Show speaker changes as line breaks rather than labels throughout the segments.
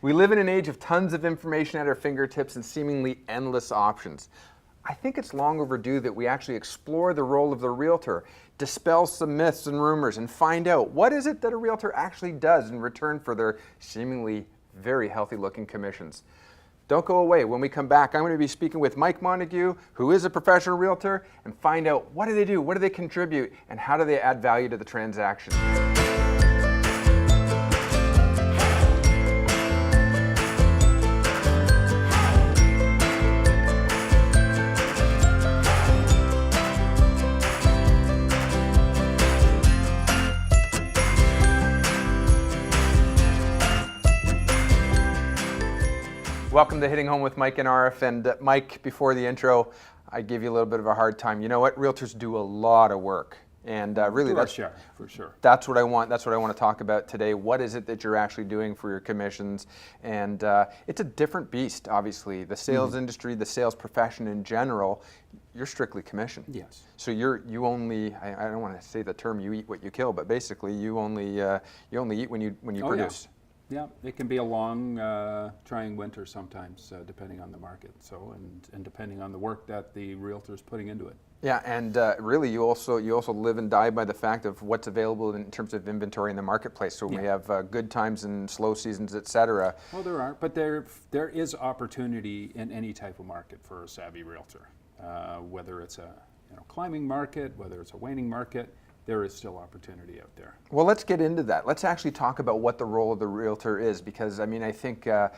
We live in an age of tons of information at our fingertips and seemingly endless options. I think it's long overdue that we actually explore the role of the realtor, dispel some myths and rumors, and find out what is it that a realtor actually does in return for their seemingly very healthy looking commissions. Don't go away. When we come back, I'm going to be speaking with Mike Montague, who is a professional realtor, and find out what do they do, what do they contribute, and how do they add value to the transaction. Welcome to Hitting Home with Mike and Arif. And Mike, before the intro, I gave you a little bit of a hard time. You know what? Realtors do a lot of work, and really,
for sure.
That's what I want. That's what I want to talk about today. What is it that you're actually doing for your commissions? And it's a different beast, obviously. The sales industry, the sales profession in general, you're strictly commission.
Yes.
So you only. I don't want to say the term "you eat what you kill," but basically, you only eat when you produce.
Yeah, it can be a long, trying winter sometimes, depending on the market. So, and depending on the work that the realtor's putting into it.
Yeah, and really, you also live and die by the fact of what's available in terms of inventory in the marketplace. So we have good times and slow seasons, etc.
Well, there are, but there is opportunity in any type of market for a savvy realtor. Whether it's a climbing market, whether it's a waning market. There is still opportunity out there.
Well, let's get into that. Let's actually talk about what the role of the realtor is, because I mean, I think the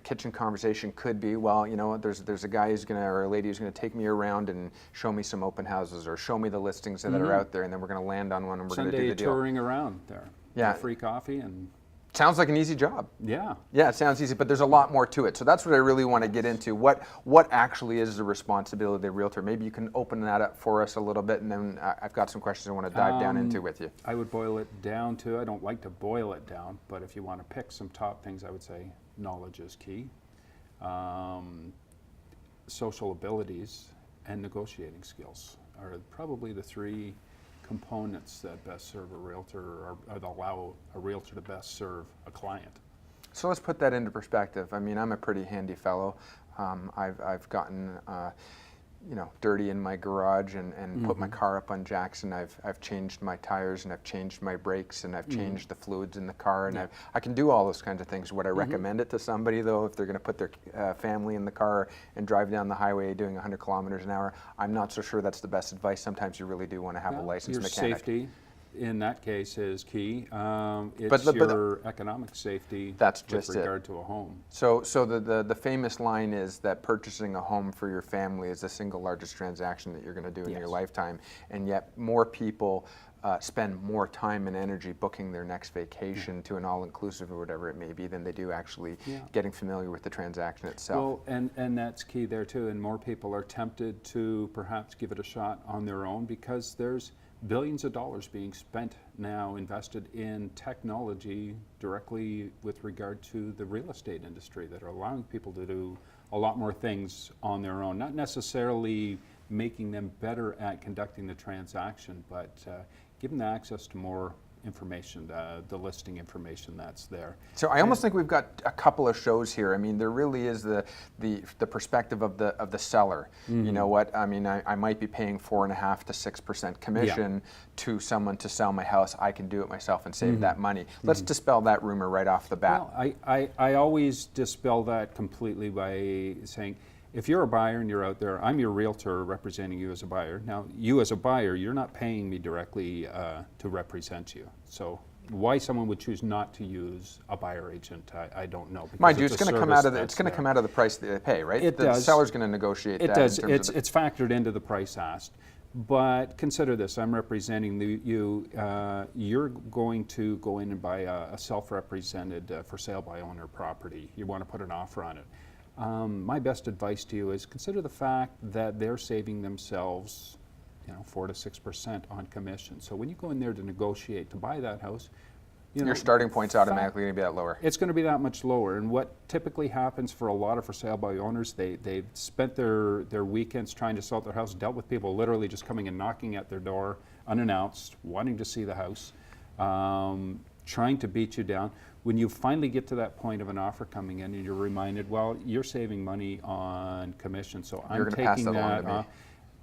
kitchen conversation could be, well, you know, there's a guy who's or a lady who's gonna take me around and show me some open houses or show me the listings that are out there, and then we're gonna land on one and we're gonna do the deal.
Touring around there.
Yeah.
Free coffee and.
Sounds like an easy job.
Yeah.
Yeah, it sounds easy, but there's a lot more to it. So that's what I really want to get into. What actually is the responsibility of the realtor? Maybe you can open that up for us a little bit, and then I've got some questions I want to dive down into with you.
I would boil it down to, I don't like to boil it down, but if you want to pick some top things, I would say knowledge is key, social abilities, and negotiating skills are probably the three components that best serve a realtor or allow a realtor to best serve a client.
So let's put that into perspective. I mean, I'm a pretty handy fellow. I've gotten dirty in my garage and put my car up on jacks, and I've changed my tires, and I've changed my brakes, and I've changed the fluids in the car, and I can do all those kinds of things. Would I recommend it to somebody, though, if they're going to put their family in the car and drive down the highway doing 100 kilometers an hour? I'm not so sure that's the best advice. Sometimes you really do want to have a licensed mechanic.
Safety in that case is key. It's your economic safety with regard to a home.
So the famous line is that purchasing a home for your family is the single largest transaction that you're going to do in your lifetime, and yet more people spend more time and energy booking their next vacation to an all-inclusive or whatever it may be than they do actually getting familiar with the transaction itself.
Well, and that's key there too, and more people are tempted to perhaps give it a shot on their own because there's billions of dollars being spent now invested in technology directly with regard to the real estate industry that are allowing people to do a lot more things on their own, not necessarily making them better at conducting the transaction, but giving them access to more information, the listing information that's there.
So I almost think we've got a couple of shows here. I mean, there really is the perspective of the seller. You know what? I mean, I might be paying 4.5% to 6% commission to someone to sell my house. I can do it myself and save that money. Let's dispel that rumor right off the bat.
Well, I always dispel that completely by saying, if you're a buyer and you're out there, I'm your realtor representing you as a buyer. Now, you as a buyer, you're not paying me directly to represent you. So why someone would choose not to use a buyer agent, I don't know.
Mind you, it's going to come out of the price that they pay, right?
It
does. The seller's going to negotiate that.
It does. It's factored into the price asked. But consider this: I'm representing you. You're going to go in and buy a self-represented for sale by owner property. You want to put an offer on it. My best advice to you is consider the fact that they're saving themselves, 4 to 6% on commission. So when you go in there to negotiate to buy that house,
your starting point's automatically going to be that lower.
It's going to be that much lower. And what typically happens for a lot of for sale by owners, they've spent their weekends trying to sell their house, dealt with people literally just coming and knocking at their door unannounced, wanting to see the house. trying to beat you down. When you finally get to that point of an offer coming in and you're reminded, well, you're saving money on commission, so
You're
I'm
gonna pass
taking
that along
that
to me.
off.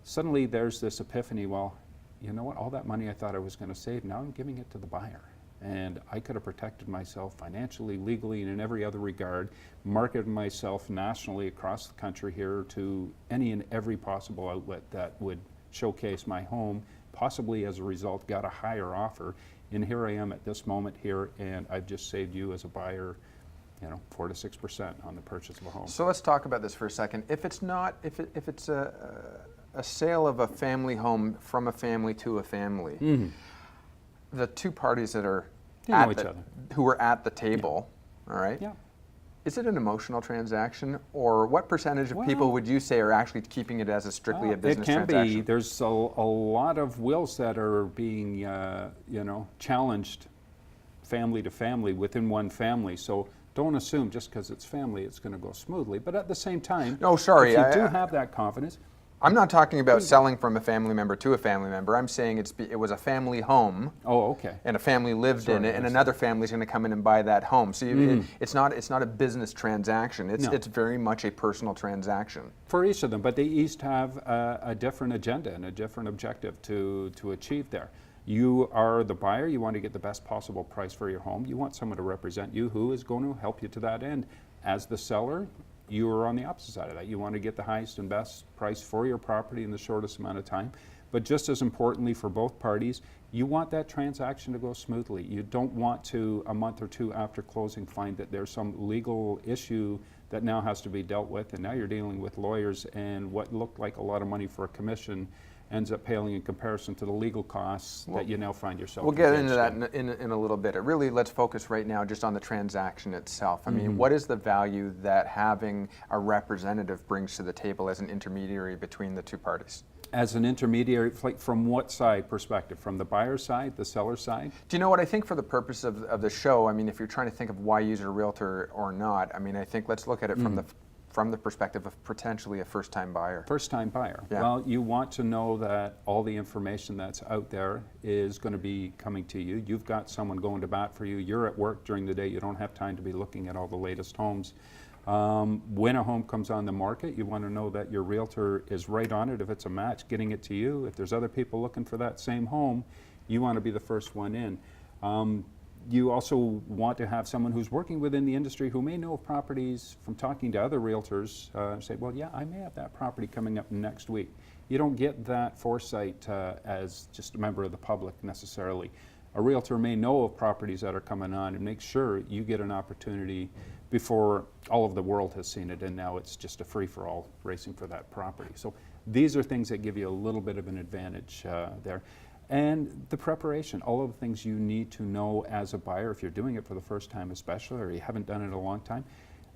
Suddenly there's this epiphany, well, you know what, all that money I thought I was going to save, now I'm giving it to the buyer. And I could have protected myself financially, legally, and in every other regard, marketed myself nationally across the country here to any and every possible outlet that would showcase my home, possibly as a result got a higher offer. And here I am at this moment here, and I've just saved you as a buyer, 4 to 6% on the purchase of a home.
So let's talk about this for a second. If it's not, if it's a sale of a family home from a family to a family, the two parties that are
They know each other.
who are at the table, all right?
Yeah.
Is it an emotional transaction, or what percentage of
Well,
people would you say are actually keeping it as strictly a business
it can
transaction?
be. There's a lot of wills that are being, challenged family to family within one family. So don't assume just because it's family, it's going to go smoothly. But at the same time,
No, sorry,
if you
I-
do have that confidence,
I'm not talking about selling from a family member to a family member. I'm saying it was a family home,
oh, okay.
and a family lived in
Sorry,
it, and
yes.
another family's going to come in and buy that home. So it's not a business transaction.
No.
It's very much a personal transaction.
For each of them, but they each have a different agenda and a different objective to achieve there. You are the buyer, you want to get the best possible price for your home. You want someone to represent you who is going to help you to that end. As the seller, you are on the opposite side of that. You want to get the highest and best price for your property in the shortest amount of time. But just as importantly for both parties, you want that transaction to go smoothly. You don't want to, a month or two after closing, find that there's some legal issue that now has to be dealt with, and now you're dealing with lawyers, and what looked like a lot of money for a commission ends up paling in comparison to the legal costs that you now find yourself
We'll get into
engaged
that in a little bit. Really, let's focus right now just on the transaction itself. I mean, what is the value that having a representative brings to the table as an intermediary between the two parties?
As an intermediary, like from what side perspective? From the buyer side, the seller side?
Do you know what I think for the purpose of the show? I mean, if you're trying to think of why use a realtor or not, I mean, I think let's look at it from the perspective of potentially a first-time buyer.
First-time buyer.
Yeah.
Well, you want to know that all the information that's out there is going to be coming to you. You've got someone going to bat for you. You're at work during the day. You don't have time to be looking at all the latest homes. When a home comes on the market, you want to know that your realtor is right on it if it's a match, getting it to you. If there's other people looking for that same home, you want to be the first one in. You also want to have someone who's working within the industry who may know of properties from talking to other realtors, say, well, yeah, I may have that property coming up next week. You don't get that foresight as just a member of the public necessarily. A realtor may know of properties that are coming on and make sure you get an opportunity before all of the world has seen it, and now it's just a free-for-all racing for that property. So these are things that give you a little bit of an advantage there. And the preparation, all of the things you need to know as a buyer, if you're doing it for the first time especially, or you haven't done it in a long time,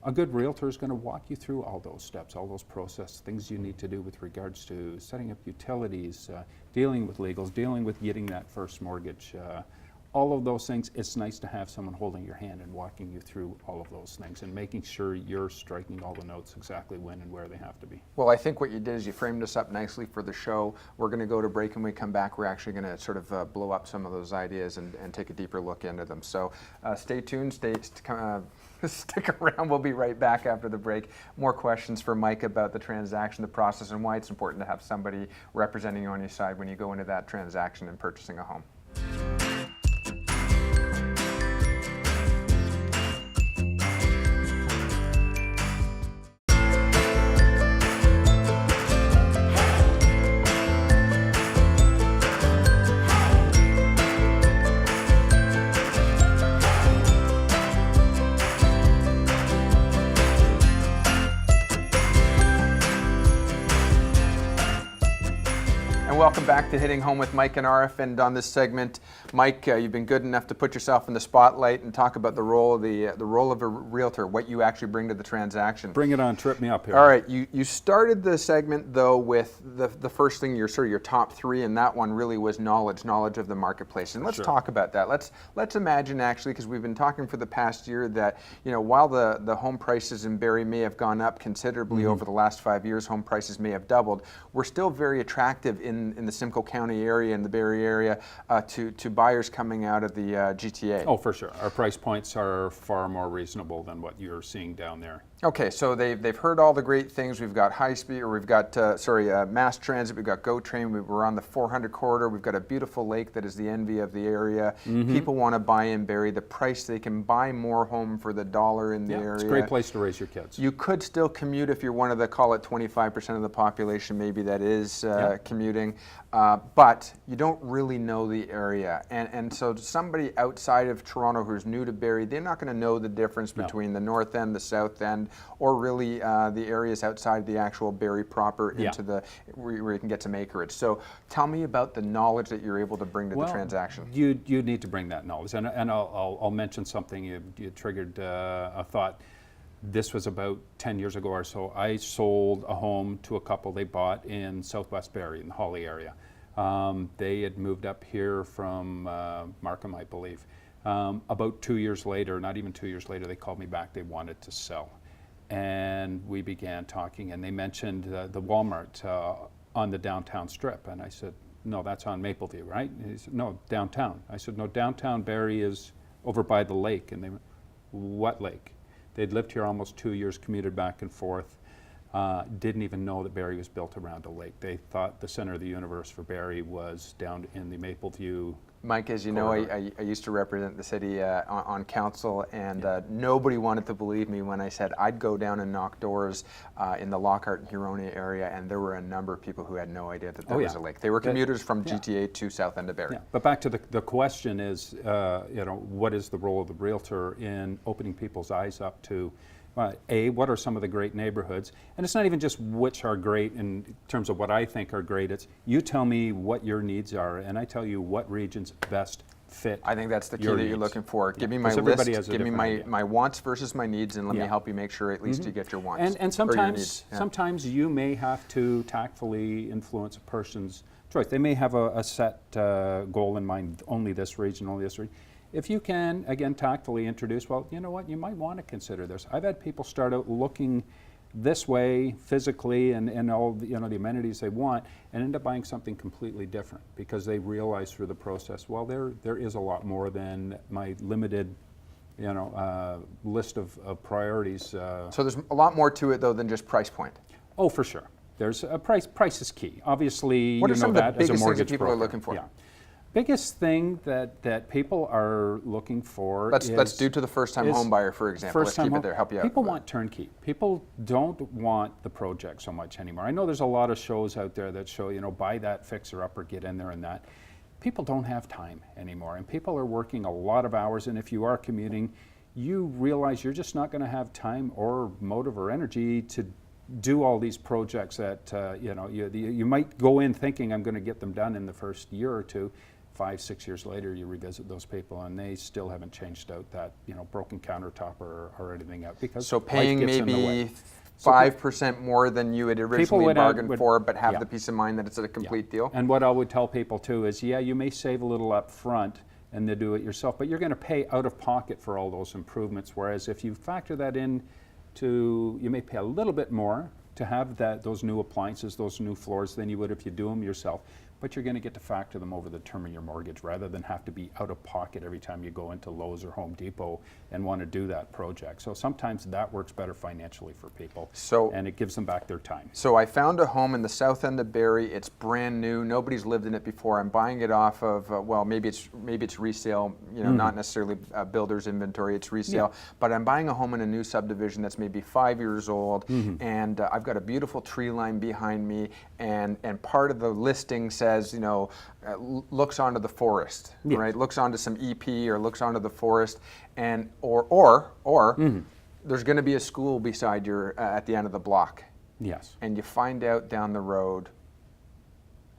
a good realtor is going to walk you through all those steps, all those process, things you need to do with regards to setting up utilities, dealing with legals, dealing with getting that first mortgage, all of those things. It's nice to have someone holding your hand and walking you through all of those things and making sure you're striking all the notes exactly when and where they have to be.
Well, I think what you did is you framed us up nicely for the show. We're going to go to break, and when we come back, we're actually going to sort of blow up some of those ideas and take a deeper look into them. So stay tuned, stick around. We'll be right back after the break. More questions for Mike about the transaction, the process, and why it's important to have somebody representing you on your side when you go into that transaction and purchasing a home. Welcome back to Hitting Home with Mike and Arif, and on this segment, Mike, you've been good enough to put yourself in the spotlight and talk about the role of a realtor, what you actually bring to the transaction.
Bring it on, trip me up here.
All right, you started the segment though with the first thing, your top three, and that one really was knowledge of the marketplace. And let's talk about that. Let's imagine actually, because we've been talking for the past year that while the home prices in Barrie may have gone up considerably over the last 5 years, home prices may have doubled. We're still very attractive in the Simcoe County area and the Barrie area to buyers coming out of the GTA?
Oh, for sure. Our price points are far more reasonable than what you're seeing down there.
Okay, so they've heard all the great things. We've got high speed, or we've got mass transit. We've got GO train. We're on the 400 corridor. We've got a beautiful lake that is the envy of the area. People want to buy in Barrie. The price, they can buy more home for the dollar in the area.
It's a great place to raise your kids.
You could still commute if you're one of the, call it 25% of the population, maybe that is commuting, but you don't really know the area. And so somebody outside of Toronto who's new to Barrie, they're not going to know the difference between the north end, the south end, or really the areas outside the actual Barrie proper into the where you can get some acreage. So tell me about the knowledge that you're able to bring to the transaction.
You need to bring that knowledge, and I'll mention something. You triggered a thought. This was about 10 years ago or so. I sold a home to a couple they bought in Southwest Barrie in the Holly area. They had moved up here from Markham, I believe. About 2 years later, not even 2 years later, they called me back. They wanted to sell. And we began talking, and they mentioned the Walmart on the downtown strip. And I said, no, that's on Mapleview, right? And he said, no, downtown. I said, no, downtown Barrie is over by the lake. And they went, what lake? They'd lived here almost 2 years, commuted back and forth, didn't even know that Barrie was built around a lake. They thought the center of the universe for Barrie was down in the Mapleview.
Mike, as you know, I used to represent the city on council, and nobody wanted to believe me when I said I'd go down and knock doors in the Lockhart and Huronia area, and there were a number of people who had no idea that there was a lake. They were commuters from GTA to south end of Barrie.
But back to the question is, what is the role of the realtor in opening people's eyes up to what are some of the great neighborhoods? And it's not even just which are great in terms of what I think are great. It's you tell me what your needs are, and I tell you what regions best fit.
I think that's the key that you're looking for. Give me my list, give me my wants versus my needs, and let me help you make sure at least you get your wants.
And sometimes you may have to tactfully influence a person's choice. They may have a set goal in mind, only this region, only this region. If you can, again, tactfully introduce, well, you know what, you might want to consider this. I've had people start out looking this way physically and all the amenities they want and end up buying something completely different because they realize through the process, well, there is a lot more than my limited list of priorities.
So there's a lot more to it, though, than just price point.
Oh, for sure. There's a price is key. Obviously,
what are some of the biggest things that people
broker.
are looking for?
Yeah. Biggest thing that people are looking for
let's do to the first-time home buyer, for example. Let's keep it there, help you out.
People want turnkey. People don't want the project so much anymore. I know there's a lot of shows out there that show, buy that fixer-upper, get in there and that. People don't have time anymore, and people are working a lot of hours, and if you are commuting, you realize you're just not going to have time or motive or energy to do all these projects that, you might go in thinking I'm going to get them done in the first year or two. 5-6 years later, you revisit those people, and they still haven't changed out that broken countertop or anything out because
so paying maybe 5% more than you had originally bargained for, but have the peace of mind that it's a complete deal.
And what I would tell people too is, you may save a little up front and then do it yourself, but you're going to pay out of pocket for all those improvements. Whereas if you factor that in, you may pay a little bit more to have those new appliances, those new floors than you would if you do them yourself. But you're going to get to factor them over the term of your mortgage rather than have to be out of pocket every time you go into Lowe's or Home Depot and want to do that project. So sometimes that works better financially for people, and it gives them back their time.
So I found a home in the south end of Barrie. It's brand new. Nobody's lived in it before. I'm buying it off of maybe it's resale. Not necessarily builder's inventory. It's resale. But I'm buying a home in a new subdivision that's maybe 5 years old, and I've got a beautiful tree line behind me, and part of the listing says, looks onto the forest, right? Looks onto some EP or looks onto the forest, and or there's going to be a school beside your at the end of the block.
Yes.
And you find out down the road,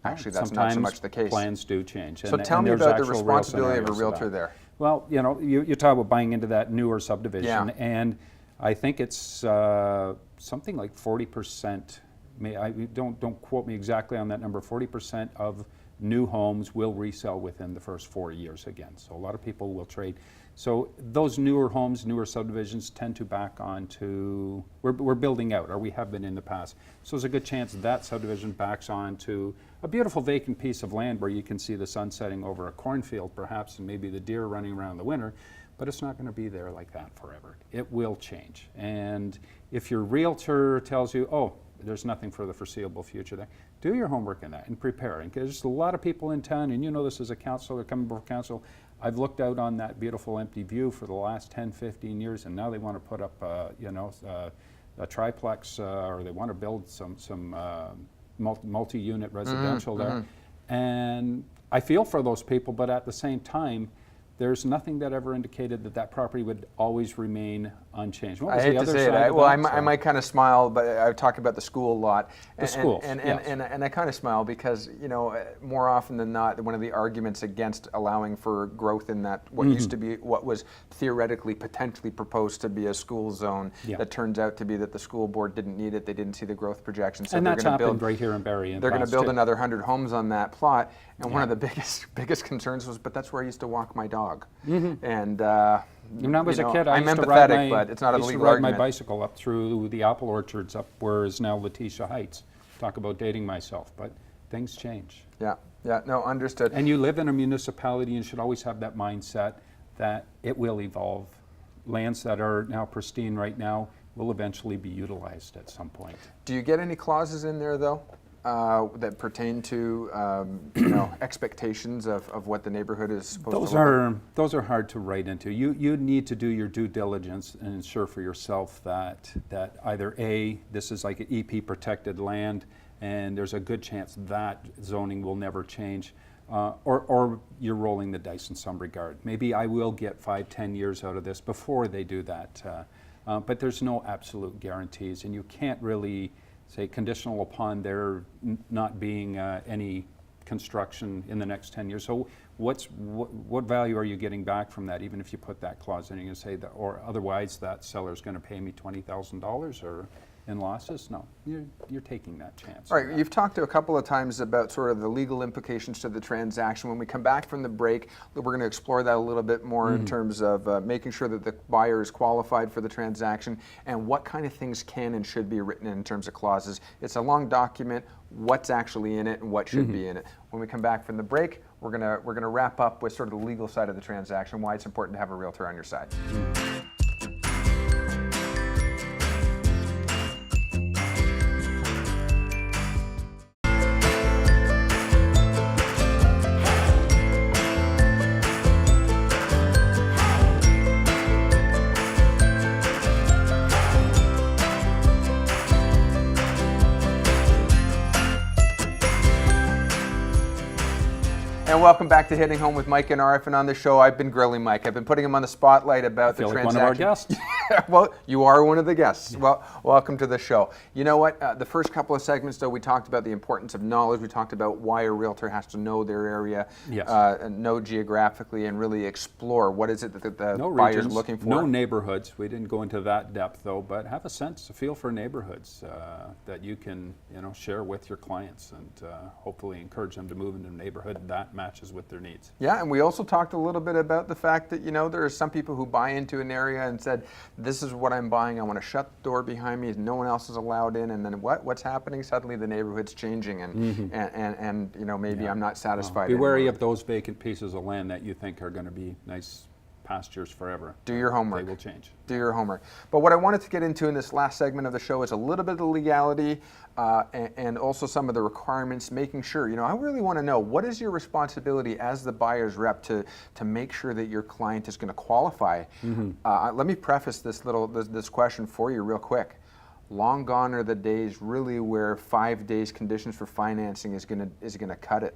actually that's
sometimes
not so much the case.
Plans do change.
So tell me about the responsibility of a realtor there.
Well, you talk about buying into that newer subdivision, and I think it's something like 40%. Don't quote me exactly on that number. 40% of new homes will resell within the first 4 years again. So a lot of people will trade. So those newer homes, newer subdivisions tend to back on to, we're building out, or we have been in the past. So there's a good chance that subdivision backs on to a beautiful vacant piece of land where you can see the sun setting over a cornfield perhaps, and maybe the deer running around in the winter, but it's not going to be there like that forever. It will change. And if your realtor tells you, oh, there's nothing for the foreseeable future there, do your homework in that and prepare. And there's a lot of people in town, and you know this as a councilor coming before council, I've looked out on that beautiful empty view for the last 10, 15 years, and now they want to put up, a triplex, or they want to build some multi-unit residential there. And I feel for those people, but at the same time, there's nothing that ever indicated that that property would always remain unchanged. What was
I hate
the
to
other
say
side
it.
of
Well,
that?
I might kind of smile, but I talk about the school a lot.
The schools,
and
yes.
I kind of smile because, you know, more often than not, one of the arguments against allowing for growth in that what used to be, what was theoretically potentially proposed to be a school zone,
Yeah.
that turns out to be that the school board didn't need it. They didn't see the growth projections. So
And
they're
that's
going to
happened
build.
right here in Barrie.
They're going to build
too.
another 100 homes on that plot, and one
Yeah.
of the biggest concerns was, but that's where I used to walk my dog. And
When I was
you know,
a kid, I
I'm
used to ride
empathetic,
my,
but it's not a
I used to
legal
ride
argument.
my bicycle up through the apple orchards up where is now Letitia Heights. Talk about dating myself, but things change.
Yeah, no, understood.
And you live in a municipality and should always have that mindset that it will evolve. Lands that are now pristine right now will eventually be utilized at some point.
Do you get any clauses in there, though, that pertain to expectations of what the neighborhood is supposed to look like?
Those are hard to write into. You need to do your due diligence and ensure for yourself that either A, this is like an EP protected land, and there's a good chance that zoning will never change, or you're rolling the dice in some regard. Maybe I will get 5-10 years out of this before they do that, but there's no absolute guarantees, and you can't really say conditional upon there not being any construction in the next 10 years. So what value are you getting back from that, even if you put that clause in? You're going to say that, or otherwise that seller's going to pay me $20,000 or in losses? No, you're taking that chance.
All right, you've talked a couple of times about sort of the legal implications to the transaction. When we come back from the break, we're going to explore that a little bit more in terms of making sure that the buyer is qualified for the transaction and what kind of things can and should be written in terms of clauses. It's a long document, what's actually in it and what should be in it. When we come back from the break, we're going to wrap up with sort of the legal side of the transaction, why it's important to have a realtor on your side. And welcome back to Hitting Home with Mike and Arif. And on the show, I've been grilling Mike. I've been putting him on the spotlight about the
Like
transaction.
one of our guests.
Well, you are one of the guests. Well, welcome to the show. You know what? The first couple of segments, though, we talked about the importance of knowledge. We talked about why a realtor has to know their area,
Yes.
and know geographically, and really explore what is it that the
No
buyer's
regions,
looking for.
no neighborhoods. We didn't go into that depth though, but have a feel for neighborhoods that you can share with your clients and hopefully encourage them to move into a neighborhood that matches with their needs.
Yeah, and we also talked a little bit about the fact that, there are some people who buy into an area and said, this is what I'm buying, I want to shut the door behind me, no one else is allowed in, and then what's happening? Suddenly the neighborhood's changing, and maybe I'm not satisfied
Be wary
anymore.
of those vacant pieces of land that you think are going to be nice pastures forever.
Do your homework.
They will change.
Do your homework. But what I wanted to get into in this last segment of the show is a little bit of the legality and also some of the requirements, making sure, I really want to know, what is your responsibility as the buyer's rep to make sure that your client is going to qualify? Let me preface this question for you real quick. Long gone are the days really where 5 days conditions for financing is going to cut it.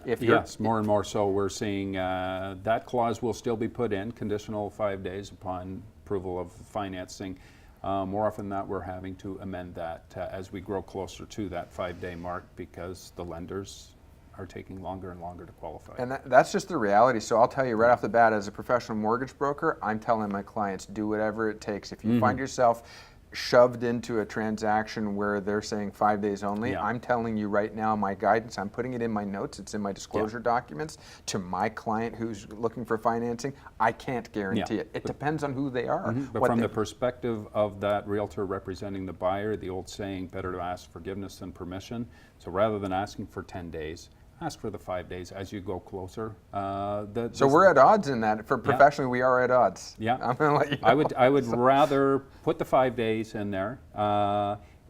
Yes, more and more so. We're seeing that clause will still be put in, conditional 5 days upon approval of financing. More often than not, we're having to amend that as we grow closer to that 5-day mark because the lenders are taking longer and longer to qualify.
And that's just the reality. So I'll tell you right off the bat, as a professional mortgage broker, I'm telling my clients, do whatever it takes. If you find yourself shoved into a transaction where they're saying 5 days only.
Yeah.
I'm telling you right now, my guidance, I'm putting it in my notes, it's in my disclosure documents to my client who's looking for financing. I can't guarantee it. It depends on who they are.
But from the perspective of that realtor representing the buyer, the old saying, better to ask forgiveness than permission. So rather than asking for 10 days, ask for the 5 days as you go closer.
So we're at odds in that. For professionally, we are at odds.
Yeah,
I'm going to let you know.
I would rather put the 5 days in there.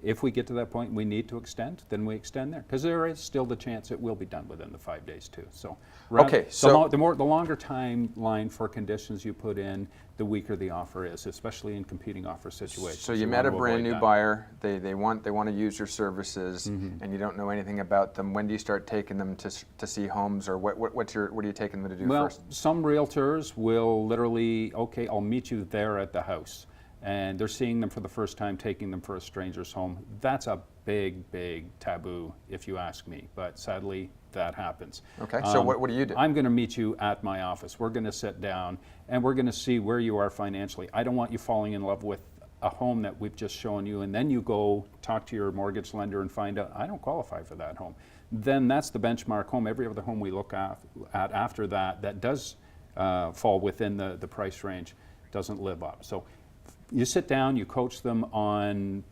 If we get to that point we need to extend, then we extend there, because there is still the chance it will be done within the 5 days too. So,
okay, so
the longer timeline for conditions you put in, the weaker the offer is, especially in competing offer situations.
So you met a brand new buyer. They want to use your services, and you don't know anything about them. When do you start taking them to see homes, or what are you taking them to do first?
Well, some realtors will literally, okay, I'll meet you there at the house. And they're seeing them for the first time, taking them for a stranger's home. That's a big, big taboo, if you ask me. But sadly, that happens.
Okay, so what do you do?
I'm going to meet you at my office. We're going to sit down, and we're going to see where you are financially. I don't want you falling in love with a home that we've just shown you, and then you go talk to your mortgage lender and find out, I don't qualify for that home. Then that's the benchmark home. Every other home we look at after that does fall within the price range doesn't live up. So you sit down, you coach them on,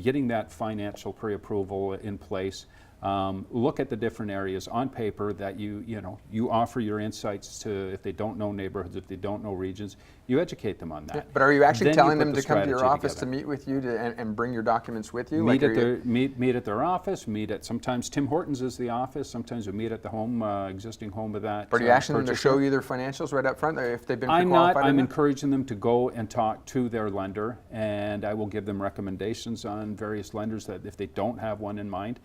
getting that financial pre-approval in place. Look at the different areas on paper that you offer your insights to. If they don't know neighborhoods, if they don't know regions, you educate them on that.
Yeah, but are you actually
Then
telling
you
them
put
to
the
come to your
strategy
office
together.
to meet with you and bring your documents with you?
Meet at their office. Meet at sometimes Tim Hortons is the office. Sometimes we meet at the home, existing home of that.
But are you asking them to show you their financials right up front, if they've been
I'm
pre-qualified?
I'm encouraging them to go and talk to their lender, and I will give them recommendations on various lenders that if they don't have one in mind,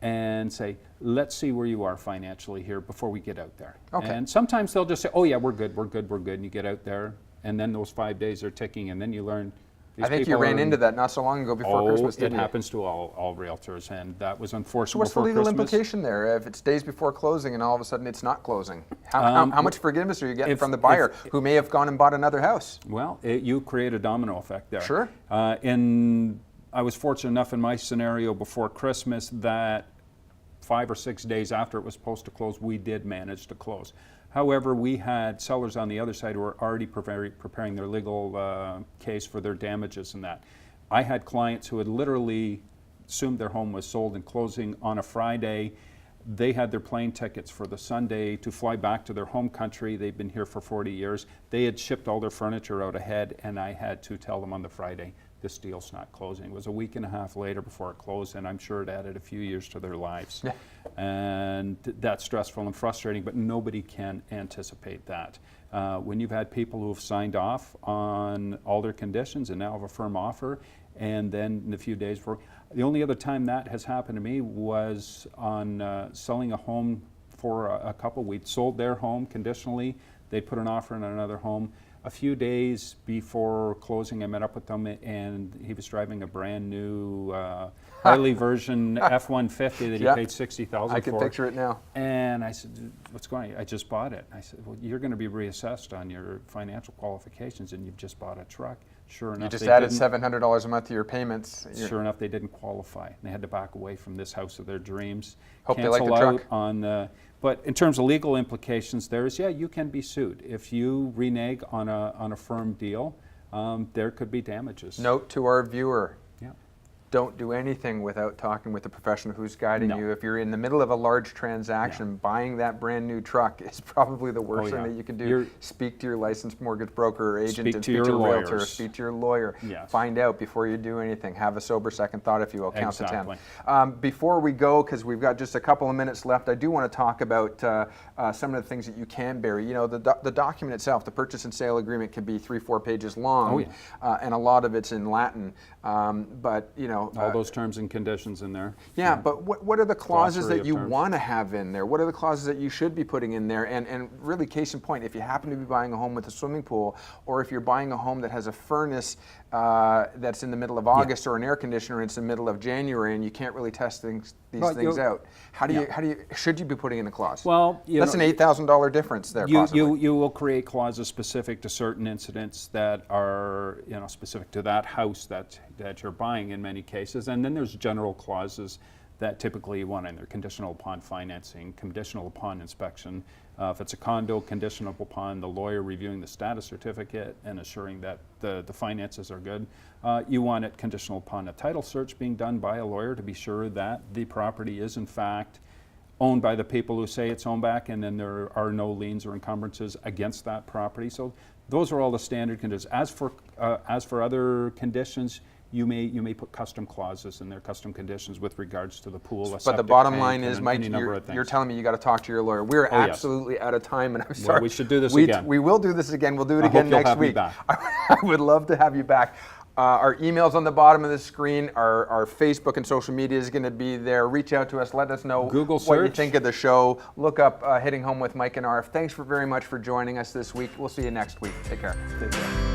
and say, let's see where you are financially here before we get out there.
Okay.
And sometimes they'll just say, oh yeah, we're good, and you get out there, and then those 5 days are ticking, and then you learn.
I think you ran into that not so long ago before Christmas, didn't you?
It happens to all realtors, and that was unfortunate.
So what's the legal implication there? If it's days before closing and all of a sudden it's not closing, how much forgiveness are you getting from the buyer who may have gone and bought another house?
Well, you create a domino effect there.
Sure.
I was fortunate enough in my scenario before Christmas that 5 or 6 days after it was supposed to close, we did manage to close. However, we had sellers on the other side who were already preparing their legal case for their damages and that. I had clients who had literally assumed their home was sold and closing on a Friday. They had their plane tickets for the Sunday to fly back to their home country. They've been here for 40 years. They had shipped all their furniture out ahead, and I had to tell them on the Friday, this deal's not closing. It was a week and a half later before it closed, and I'm sure it added a few years to their lives. Yeah. And that's stressful and frustrating, but nobody can anticipate that. When you've had people who have signed off on all their conditions and now have a firm offer, and then in a few days before, the only other time that has happened to me was on selling a home for a couple. We'd sold their home conditionally. They put an offer in another home. A few days before closing, I met up with them, and he was driving a brand new Harley version F-150 that he paid $60,000 for.
I can picture it now.
And I said, what's going on? I just bought it. I said, well, you're going to be reassessed on your financial qualifications, and you've just bought a truck. Sure enough,
you just added $700 a month to your payments.
Sure enough, they didn't qualify. They had to back away from this house of their dreams.
Hope they like the truck.
But in terms of legal implications, you can be sued. If you renege on a firm deal, there could be damages.
Note to our viewer, don't do anything without talking with the professional who's guiding you. If you're in the middle of a large transaction, buying that brand new truck is probably the worst thing that you can do. Speak to your licensed mortgage broker or agent, and speak to your realtor, speak to your lawyer.
Yes.
Find out before you do anything. Have a sober second thought, if you will. Count to 10. Before we go, because we've got just a couple of minutes left, I do want to talk about some of the things that you can bury. The document itself, the purchase and sale agreement, can be 3-4 pages long, and a lot of it's in Latin. But know,
All those terms and conditions in there.
yeah, but what are the clauses
Glossary
that
of
you
terms.
want to have in there? What are the clauses that you should be putting in there? And really, case in point, if you happen to be buying a home with a swimming pool, or if you're buying a home that has a furnace that's in the middle of August, or an air conditioner and it's in the middle of January, and you can't really test these things out, how do you should you be putting in a clause?
Well,
that's an $8,000 difference there. Possibly.
You will create clauses specific to certain incidents that are specific to that house that you're buying in many cases, and then there's general clauses that typically you want in there: conditional upon financing, conditional upon inspection. If it's a condo, conditional upon the lawyer reviewing the status certificate and assuring that the finances are good. You want it conditional upon a title search being done by a lawyer to be sure that the property is in fact owned by the people who say it's owned back, and then there are no liens or encumbrances against that property. So those are all the standard conditions. As for other conditions, you may put custom clauses in there, custom conditions with regards to the pool.
But the bottom line is, Mike, you're telling me you got to talk to your lawyer. We're absolutely out of time, and I'm sorry.
Well, we should do this again.
We will do this again. We'll do it again next week. I would love to have you back. Our email's on the bottom of the screen. Our Facebook and social media is going to be there. Reach out to us. Let us know what you think of the show. Look up Hitting Home with Mike and Arif. Thanks very much for joining us this week. We'll see you next week. Take care.
Take care.